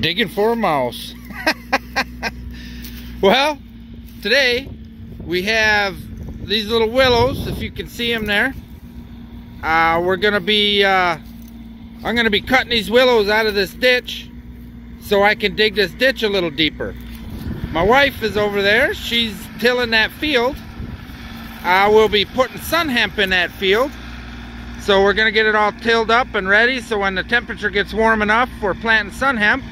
Digging for a mouse. Well, today we have these little willows, if you can see them there. I'm gonna be cutting these willows out of this ditch so I can dig this ditch a little deeper. My wife is over there, she's tilling that field. We'll be putting sun hemp in that field. So we're gonna get it all tilled up and ready, so when the temperature gets warm enough for planting sun hemp,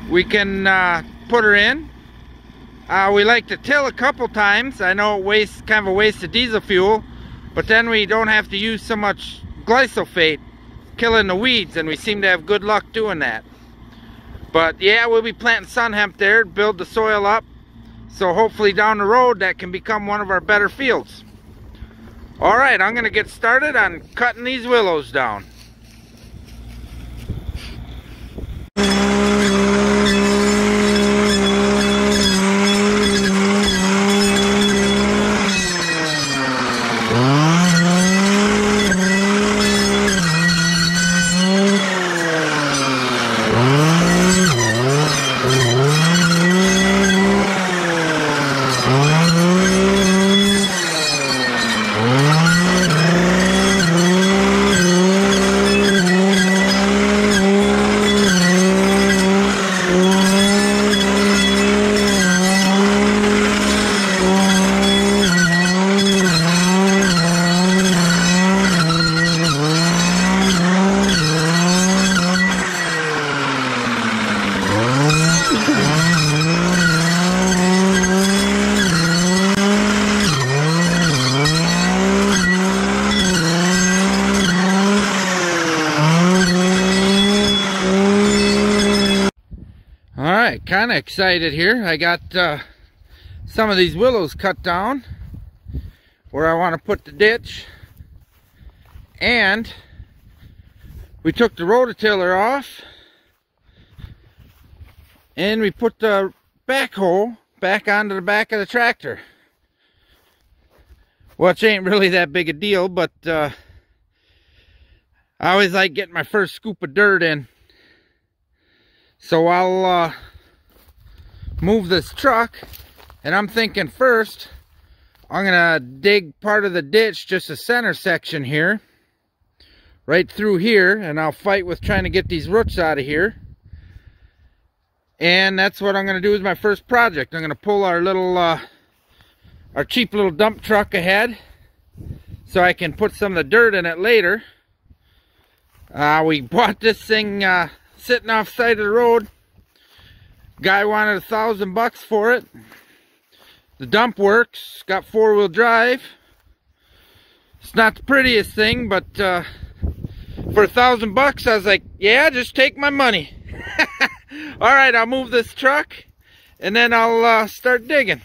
we can put her in. We like to till a couple times. I know it wastes, kind of a waste of diesel fuel, but then we don't have to use so much glyphosate killing the weeds, and we seem to have good luck doing that. But yeah, we'll be planting sun hemp there, build the soil up, so hopefully down the road that can become one of our better fields. All right, I'm gonna get started on cutting these willows down. Alright, kind of excited here. I got some of these willows cut down where I want to put the ditch, and we took the rototiller off and we put the backhoe back onto the back of the tractor, which ain't really that big a deal, but I always like getting my first scoop of dirt in. So I'll move this truck, and I'm thinking first I'm gonna dig part of the ditch, just a center section here, right through here, and I'll fight with trying to get these roots out of here. And that's what I'm gonna do as my first project. I'm gonna pull our little our cheap little dump truck ahead so I can put some of the dirt in it later. We bought this thing sitting off the side of the road. Guy wanted $1,000 for it. The dump works, got 4-wheel drive. It's not the prettiest thing, but for $1,000 I was like, yeah, just take my money. All right, I'll move this truck and then I'll start digging.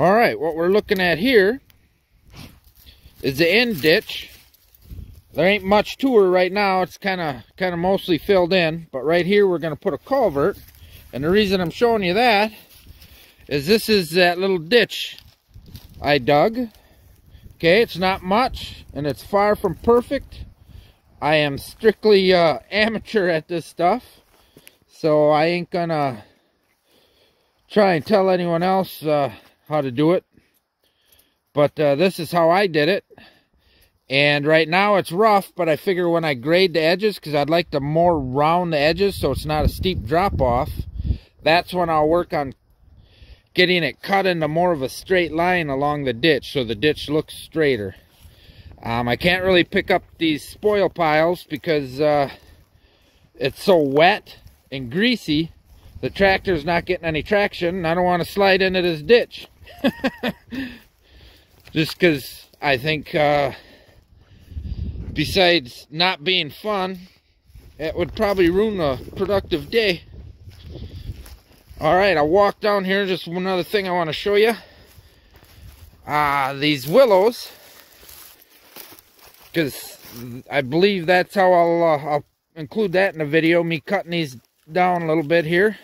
All right, what we're looking at here is the end ditch. There ain't much to her right now. It's kind of mostly filled in, but right here we're going to put a culvert. And the reason I'm showing you that is this is that little ditch I dug. Okay, it's not much and it's far from perfect. I am strictly amateur at this stuff, so I ain't gonna try and tell anyone else how to do it. But this is how I did it. And right now it's rough, but I figure when I grade the edges, because I'd like to more round the edges so it's not a steep drop off, that's when I'll work on getting it cut into more of a straight line along the ditch so the ditch looks straighter. I can't really pick up these spoil piles because it's so wet and greasy. The tractor's not getting any traction and I don't want to slide into this ditch. Just because I think besides not being fun, it would probably ruin a productive day. Alright, I'll walk down here. Just one other thing I want to show you. These willows, because I believe that's how I'll include that in the video, me cutting these down a little bit here.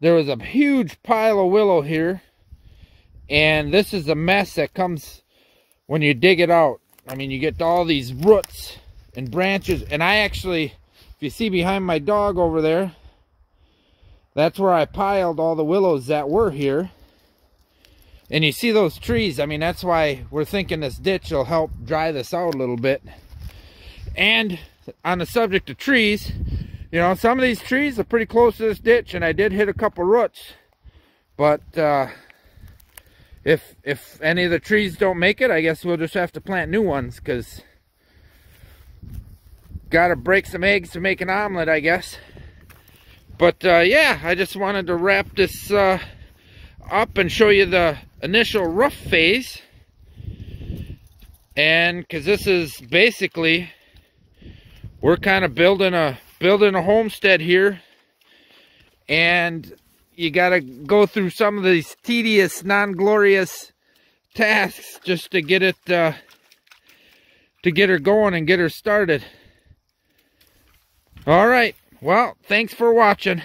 There was a huge pile of willow here, and this is the mess that comes when you dig it out. I mean, you get all these roots and branches, and I actually, if you see behind my dog over there, that's where I piled all the willows that were here. And you see those trees, I mean, that's why we're thinking this ditch will help dry this out a little bit. And on the subject of trees, you know, some of these trees are pretty close to this ditch, and I did hit a couple roots. But if any of the trees don't make it, I guess we'll just have to plant new ones, because gotta break some eggs to make an omelet, I guess. But yeah, I just wanted to wrap this up and show you the initial rough phase. And because this is basically, we're kind of building a homestead here, and you got to go through some of these tedious, non-glorious tasks just to get it to get her going and get her started. All right, well, thanks for watching.